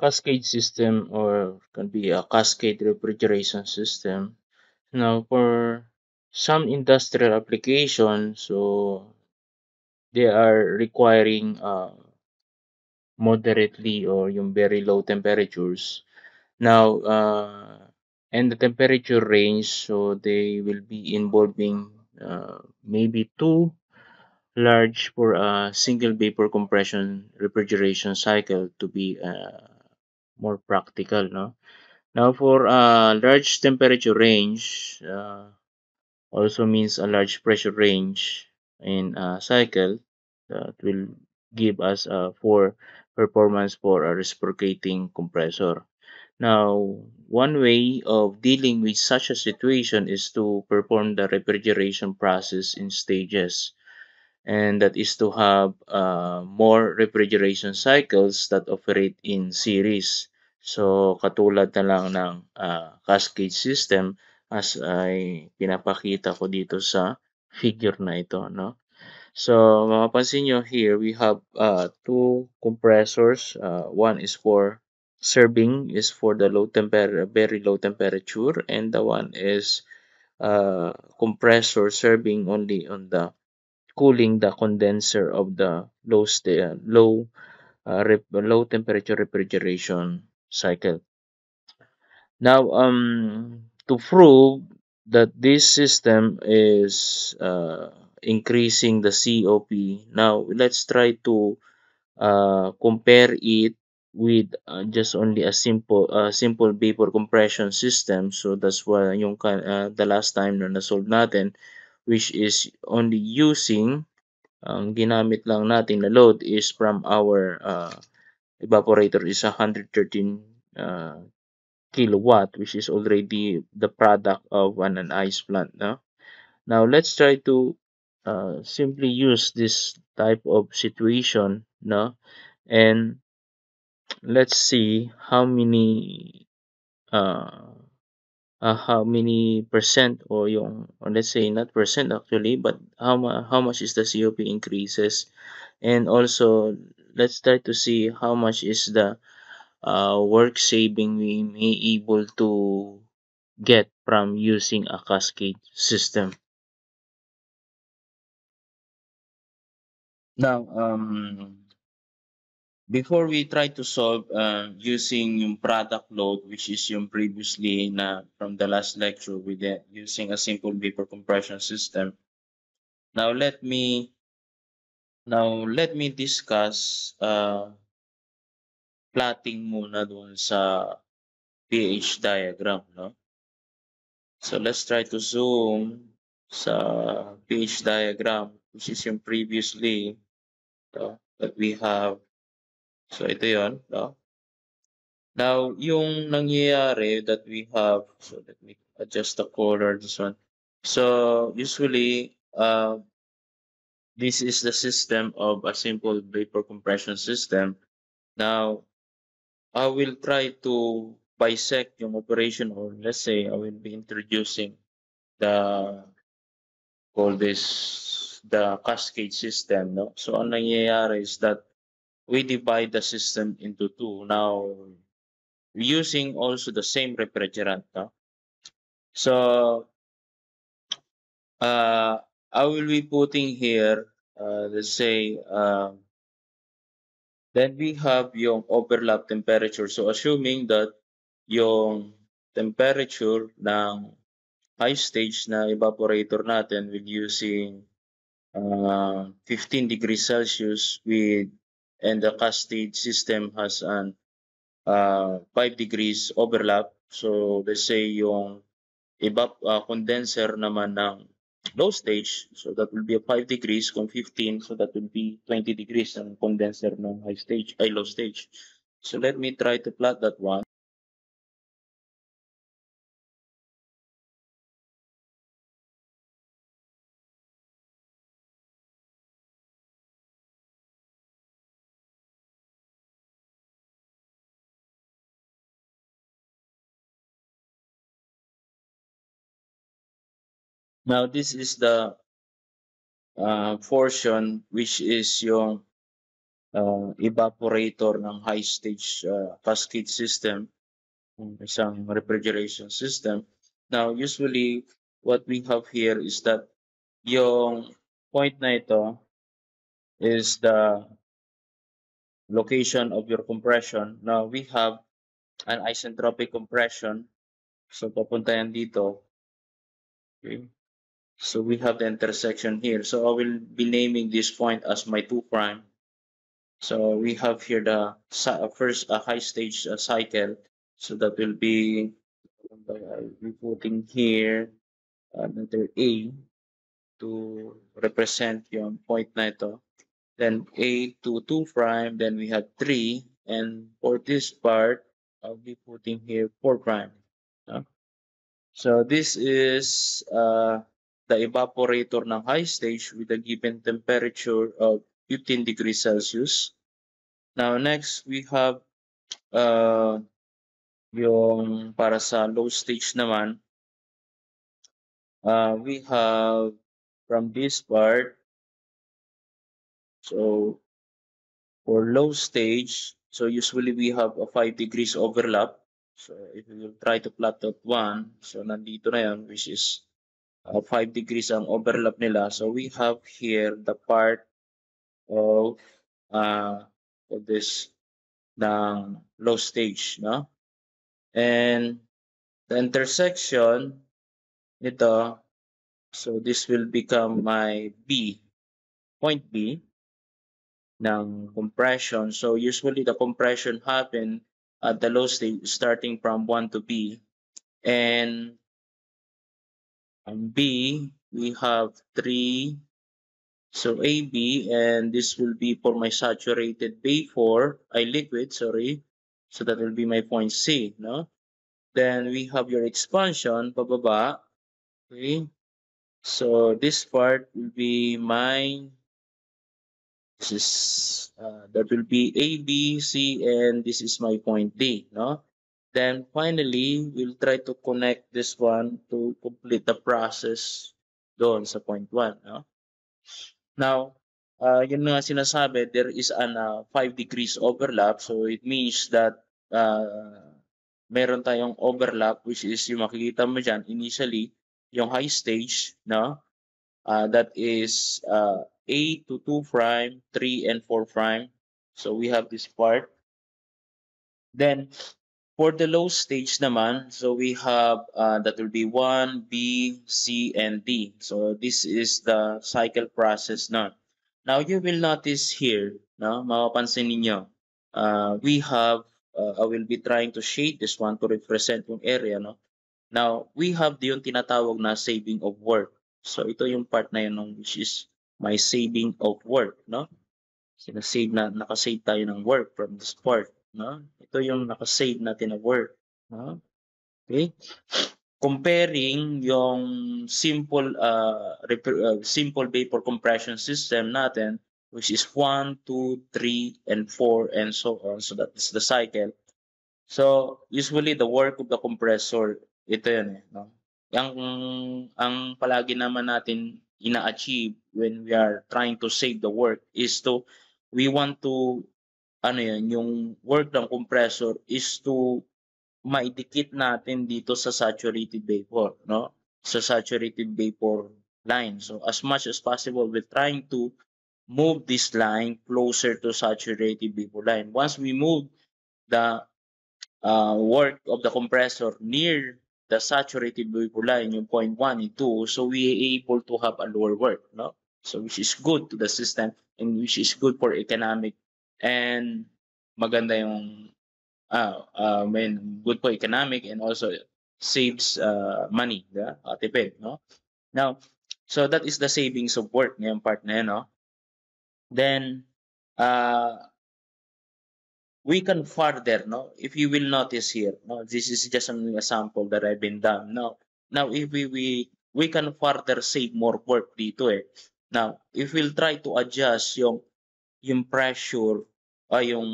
cascade system or can be a cascade refrigeration system. Now, for some industrial applications, so they are requiring moderately or yung very low temperatures. Now, and the temperature range, so they will be involving maybe too large for a single vapor compression refrigeration cycle to be more practical, no? Now, for a large temperature range, also means a large pressure range in a cycle that will give us a for performance for a reciprocating compressor. Now, one way of dealing with such a situation is to perform the refrigeration process in stages, and that is to have more refrigeration cycles that operate in series. So, katulad na lang ng cascade system as ay pinapakita ko dito sa figure na ito, no? So, mapapansin nyo here, we have two compressors. One is for serving, is for the very low temperature, and the one is compressor serving only on the cooling the condenser of the low temperature refrigeration cycle. Now, to prove that this system is increasing the COP, now let's try to compare it with just only a simple vapor compression system. So that's why the last time na na-solve natin, which is only using ang ginamit lang natin na load is from our evaporator is 113 kilowatt, which is already the product of an ice plant. No? Now let's try to simply use this type of situation, no? And let's see uh, how many percent or yung or let's say not percent actually, but how much is the COP increases, and also let's try to see how much is the work saving we may able to get from using a cascade system. Now, before we try to solve using yung product load, which is yung previously na from the last lecture with using a simple vapor compression system. Now let me discuss plotting muna doon sa pH diagram, no? So let's try to zoom sa pH diagram, which is yung previously that we have. So ito yon, no? Now, yung nangyayari that we have, so let me adjust the color this one. So usually, this is the system of a simple vapor compression system. Now, I will try to bisect yung operation, or let's say I will be introducing the call this the cascade system, no? So ang nangyayari is that we divide the system into two. Now, using also the same refrigerant, no? So, I will be putting here, let's say, then we have yung overlap temperature. So, assuming that yung temperature ng high stage na evaporator natin with using 15 degrees Celsius with and the cascade system has an 5 degrees overlap. So let's say yung condenser naman ng low stage, so that will be a 5 degrees kung 15, so that will be 20 degrees ang condenser ng low stage. So let me try to plot that one. Now this is the portion which is yung evaporator ng high stage cascade system, isang refrigeration system. Now, usually, what we have here is that yung point na ito is the location of your compression. Now, we have an isentropic compression. So, papunta yan dito. Okay. So, we have the intersection here. So, I will be naming this point as my 2 prime. So, we have here the first high stage cycle. So, that will be, I'll be putting here another A to represent yung point na ito. Then A to 2 prime, then we have 3. And for this part, I'll be putting here 4 prime. So this is the evaporator ng high stage with a given temperature of 15 degrees Celsius. Now next, we have yung para sa low stage naman, we have from this part, so for low stage, so usually we have a 5 degrees overlap. So if we will try to plot that one, so nandito na yan, which is 5 degrees ang overlap nila. So we have here the part of this ng low stage, no? And the intersection nito, so this will become my B, point B ng compression. So usually the compression happen at the low stage starting from 1 to B. And on B, we have 3. So AB, and this will be for my saturated vapor, liquid, sorry. So that will be my point C, no? Then we have your expansion, pababa. Okay. So this part will be this is, that will be A, B, C, and this is my point D, no? Then finally, we'll try to connect this one to complete the process doon sa point 1, no? Now, yun nga sinasabi, there is an 5 degrees overlap. So it means that meron tayong overlap, which is yung makikita mo dyan initially, yung high stage, no? That is A to 2 prime, 3 and 4 prime. So we have this part. Then for the low stage naman, so we have that will be 1, B, C, and D. So this is the cycle process na. Now you will notice here, no, mapapansin ninyo, we have, I will be trying to shade this one to represent yung area, no. Now we have yung tinatawag na saving of work. So ito yung part na yun, no, which is my saving of work, no. Sinasave na, nakasave tayo ng work from this part, no? Ito yung nakasave natin na work, no? Okay? Comparing yung simple simple vapor compression system natin, which is 1, 2, 3, and 4, and so on. So that is the cycle. So usually the work of the compressor, ito yan, no? Ang palagi naman natin ina-achieve when we are trying to save the work is to, we want to, ano yan, yung work ng compressor is to maidikit natin dito sa saturated vapor, no? Sa saturated vapor line. So as much as possible, we're trying to move this line closer to saturated vapor line. Once we move the work of the compressor near the saturated vapor line, yung 0.1 and 2, so we are able to have a lower work, no? So which is good to the system and which is good for economic, and maganda yung good for economic and also saves money, tipid, no? Now, so that is the savings of work ngayong part na yan, no? Then we can further, no? If you will notice here, no, this is just an example that I've been done. Now if we can further save more work dito eh. Now, if we'll try to adjust yung pressure o yung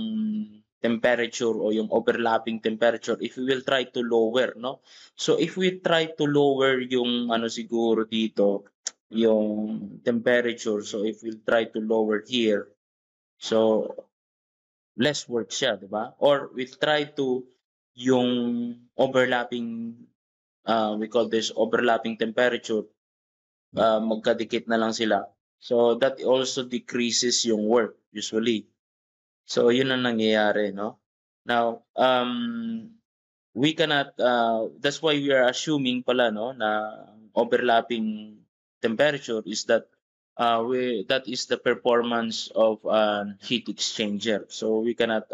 temperature o yung overlapping temperature, if we will try to lower, no? So if we try to lower yung ano siguro dito, yung temperature, so if we'll try to lower here, So, less work siya, di ba? Or we try to yung overlapping, we call this overlapping temperature, magkadikit na lang sila. So, that also decreases yung work usually. So, yun ang nangyayari, no? Now, we cannot, that's why we are assuming pala, no, na overlapping temperature is that that is the performance of an heat exchanger. So we cannot,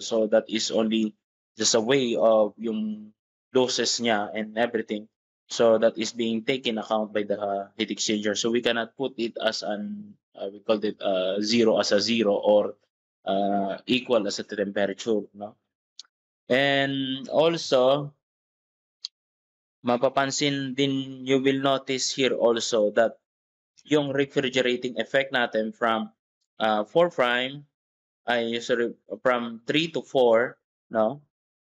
so that is only just a way of yung losses niya and everything. So that is being taken account by the heat exchanger. So we cannot put it as an, we call it zero as a zero, or equal as a temperature, no? And also, mapapansin din, you will notice here also that yung refrigerating effect natin from 4 prime, ay sorry, from 3 to 4, no?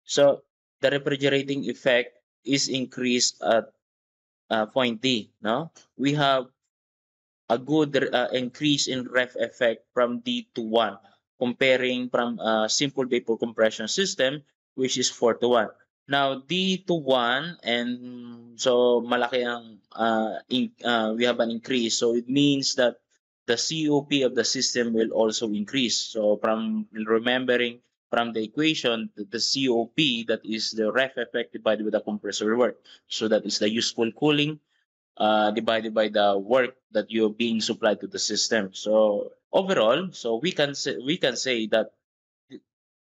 So, the refrigerating effect is increased at point D, no? We have a good increase in ref effect from D to 1, comparing from a simple vapor compression system, which is 4 to 1. Now, D to 1, and so malaki ang, we have an increase. So it means that the COP of the system will also increase. So from remembering from the equation, the COP, that is the ref effect divided with the compressor work. So that is the useful cooling divided by the work that you're being supplied to the system. So overall, so we can say that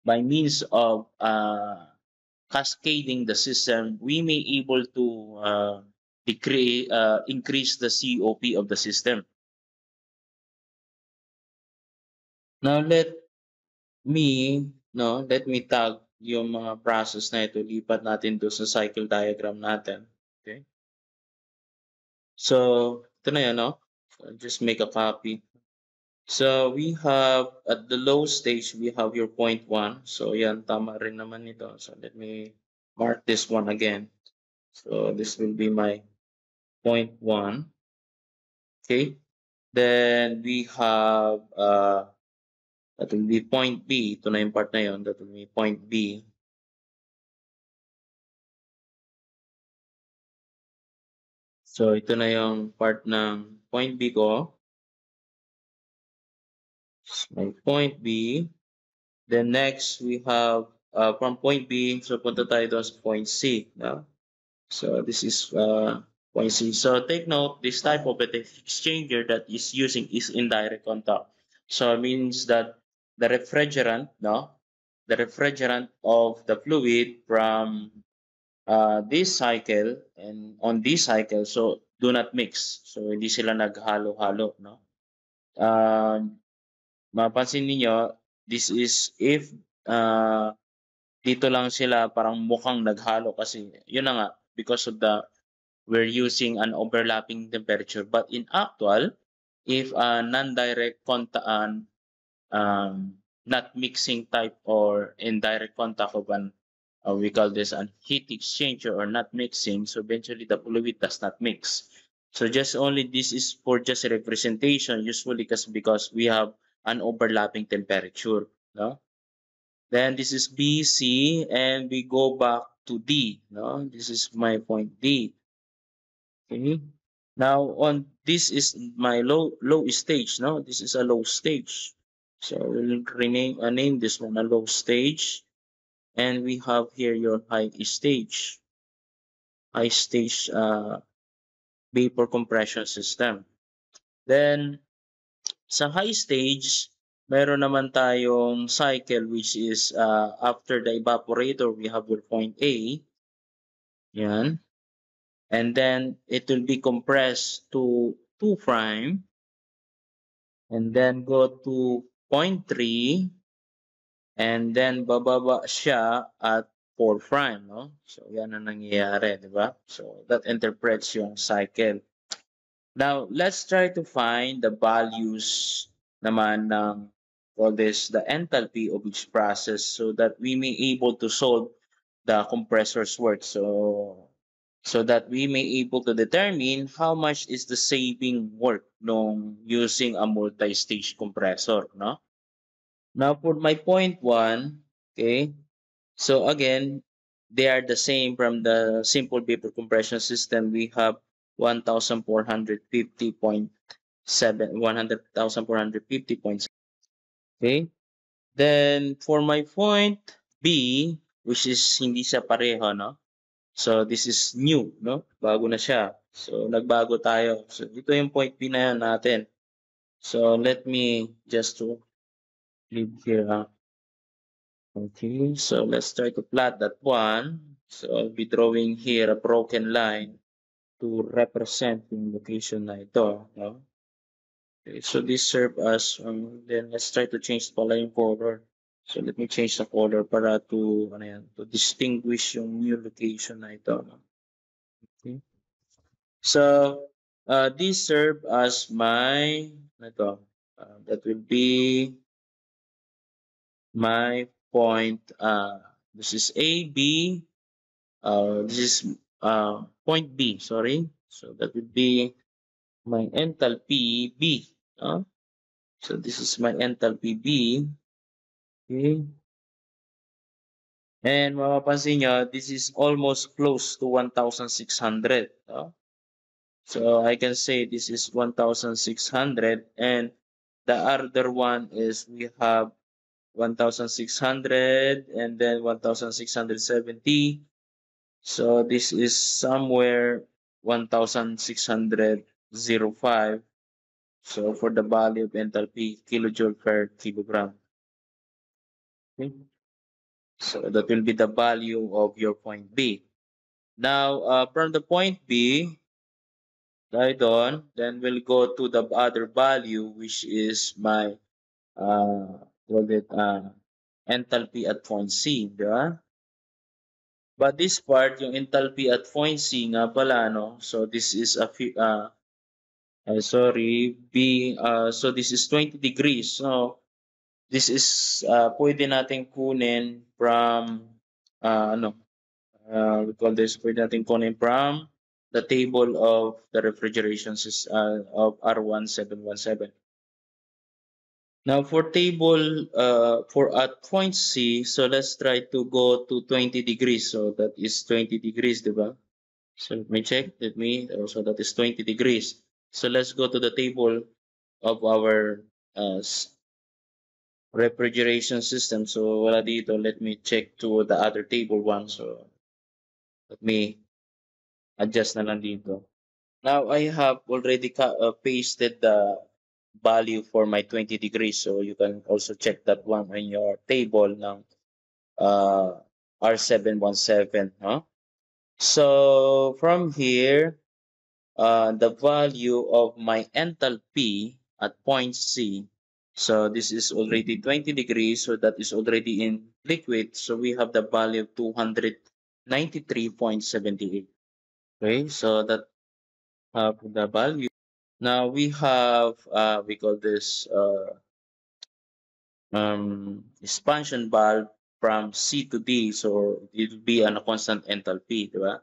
by means of cascading the system, we may able to increase the COP of the system. Now let me tag yung mga process na ito, lipat natin doon sa cycle diagram natin. Okay? So, ito na yan, no? So, just make a copy. So we have at the low stage, we have your point 1. So yan, tama rin naman ito. So let me mark this one again. So this will be my point 1. Okay. Then we have, that will be point B. Ito na yung part na yun. That will be point B. So ito na yung part ng point B ko. My point B. Then next, we have from point B, so punta tayo doon sa point C. No? So this is point C. So take note, this type of heat exchanger that is using is indirect contact. So it means that the refrigerant, no, the refrigerant of the fluid from this cycle and on this cycle, so do not mix. So hindi sila naghalo-halo, no. Mapansin niyo, this is if dito lang sila parang mukhang naghalo kasi yun na nga, because of the we're using an overlapping temperature. But in actual, if non-direct contact, not mixing type or indirect contact of an, we call this an heat exchanger or not mixing, so eventually the fluid does not mix. So just only this is for just a representation, usually because we have an overlapping temperature. No? Then this is B, C, and we go back to D. No? This is my point D. Okay. Now on this is my low stage. No, this is a low stage. So we'll name this one a low stage, and we have here your high stage vapor compression system. Then sa high stage, meron naman tayong cycle which is after the evaporator, we have your point A. Yan. And then it will be compressed to 2 prime, and then go to point 3, and then bababa siya at 4 prime, no? So, yan ang nangyayari, di ba? So, that interprets yung cycle. Now, let's try to find the values naman ng all this, the enthalpy of each process, so that we may able to solve the compressor's work. So that we may able to determine how much is the saving work nung using a multi-stage compressor, no? Now for my point one, okay, so again, they are the same from the simple vapor compression system. We have 1,450.7, 100,450 points. Okay. Then for my point B, which is hindi siya pareho, no? So this is new, no? Bago na siya. So nagbago tayo. So ito yung point B na yan natin. So let me just to leave here. Okay, so let's try to plot that one. So I'll be drawing here a broken line to represent yung location na ito. No? Okay, so this serve as, then let's try to change pala yung color. So let me change the color para to, ano yan, to distinguish yung new location na ito. No? Okay. So this serve as my, ito, that will be my point, this is A, B, this is point B, sorry. So that would be my enthalpy B. So this is my enthalpy B. Okay. And mapapansin nyo, this is almost close to 1,600. So I can say this is 1,600 and the other one is we have 1,600 and then 1,670. So this is somewhere 1,605. So for the value of enthalpy, kilojoule per kilogram. Okay. So that will be the value of your point B. Now, from the point B, then we'll go to the other value, which is my what it, enthalpy at point C, di ba? But this part, yung enthalpy at point C nga pala, no? So this is a sorry, so this is 20 degrees. So this is pwede nating kunin from ano, we call this, pwede nating kunin from the table of the refrigeration of R1717. Now for table for at point C, so let's try to go to 20 degrees. So that is 20 degrees, di ba? So let me check. So that is 20 degrees. So let's go to the table of our refrigeration system. So wala dito. Let me check to the other table one. So let me adjust na lang dito. Now I have already pasted the value for my 20 degrees. So you can also check that one on your table ng R717. Huh? So from here, the value of my enthalpy at point C. So this is already 20 degrees, so that is already in liquid. So we have the value of 293.78. Okay, so that have the value. Now we have, we call this expansion valve from C to D. So it will be on a constant enthalpy, diba?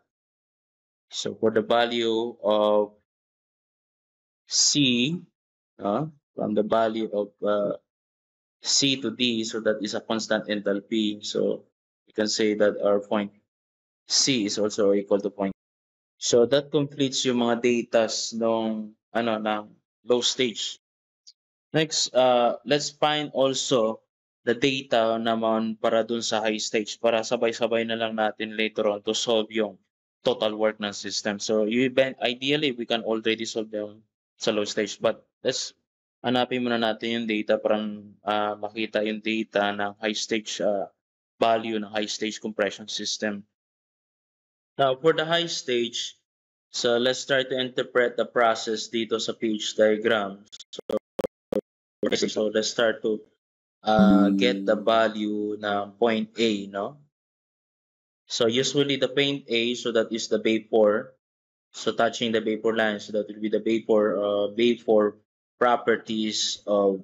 So for the value of C, from the value of C to D, so that is a constant enthalpy. So you can say that our point C is also equal to point. So that completes yung mga datas ng ng low stage. Next, let's find also the data naman para dun sa high stage para sabay-sabay na lang natin later on to solve yung total work ng system. So ideally, we can already solve them sa low stage. But let's hanapin muna natin yung data para makita yung data ng high stage value ng high stage compression system. Now, for the high stage, so let's try to interpret the process dito sa page diagram. So let's start to get the value ng point A, no? So usually the point A, so that is the vapor. So touching the vapor line, so that will be the vapor properties of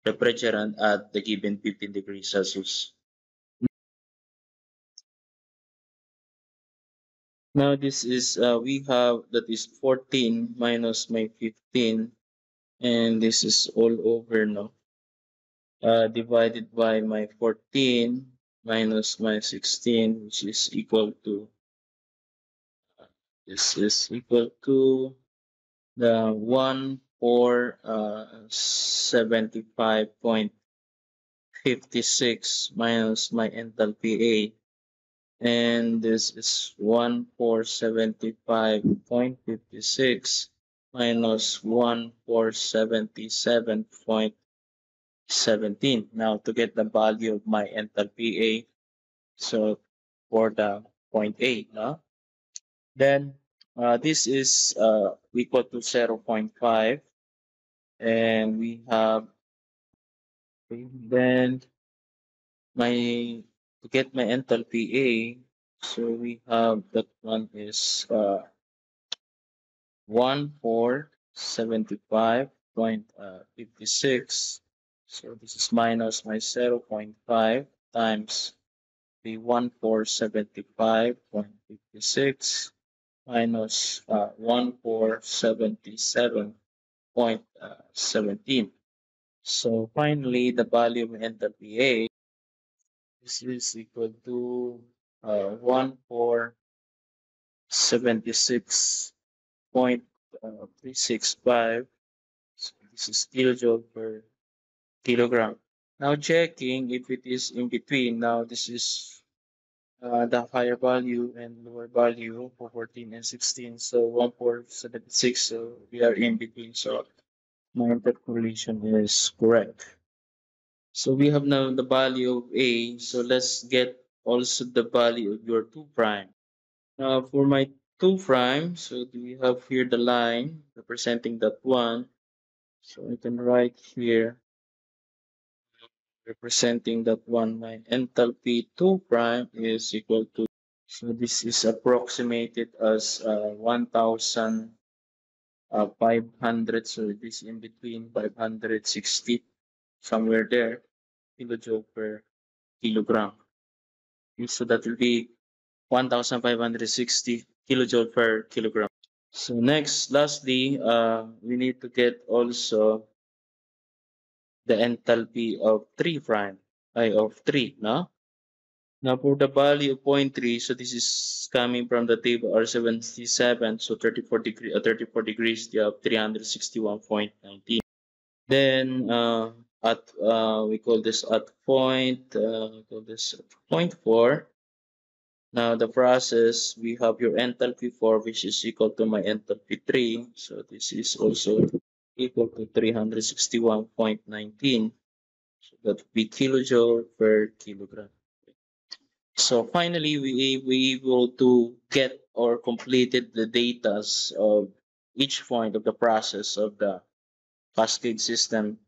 refrigerant at the given 15 degrees Celsius. Now this is, we have, that is 14 minus my 15, and this is all over, no? divided by my 14 minus my 16, which is equal to, this is equal to the 1475.56 minus my enthalpy A, and this is 1475.56 minus 1477.17. Now to get the value of my enthalpy A, so for the point A, no? Then this is equal to 0.5, and we have, then my, to get my enthalpy A, so we have that one is 1475.56. So this is minus my 0.5 times the 1475.56 minus 1477.17. So finally, the value of enthalpy A, this is equal to 1476.365. So this is kilojoule per kilogram. Now checking if it is in between. Now this is the higher value and lower value for 14 and 16. So 1476. So we are in between. So my interpolation is correct. So we have now the value of A. So let's get also the value of your 2 prime. Now for my 2 prime, so we have here the line representing that one. So I can write here representing that one, my enthalpy 2 prime is equal to, so this is approximated as 1500. So this in between 560, somewhere there, kilojoule per kilogram. So that will be 1560 kilojoule per kilogram. So next, lastly, we need to get also the enthalpy of 3 prime, of 3, no? Now for the value of point 0.3, so this is coming from the table R77, so 34 degrees, you have 361.19. Then at we call this at point 4. Now the process, we have your enthalpy 4, which is equal to my enthalpy 3. So this is also equal to 361.19. So that would be kilojoule per kilogram. So finally, we able to get or completed the data of each point of the process of the Cascade system.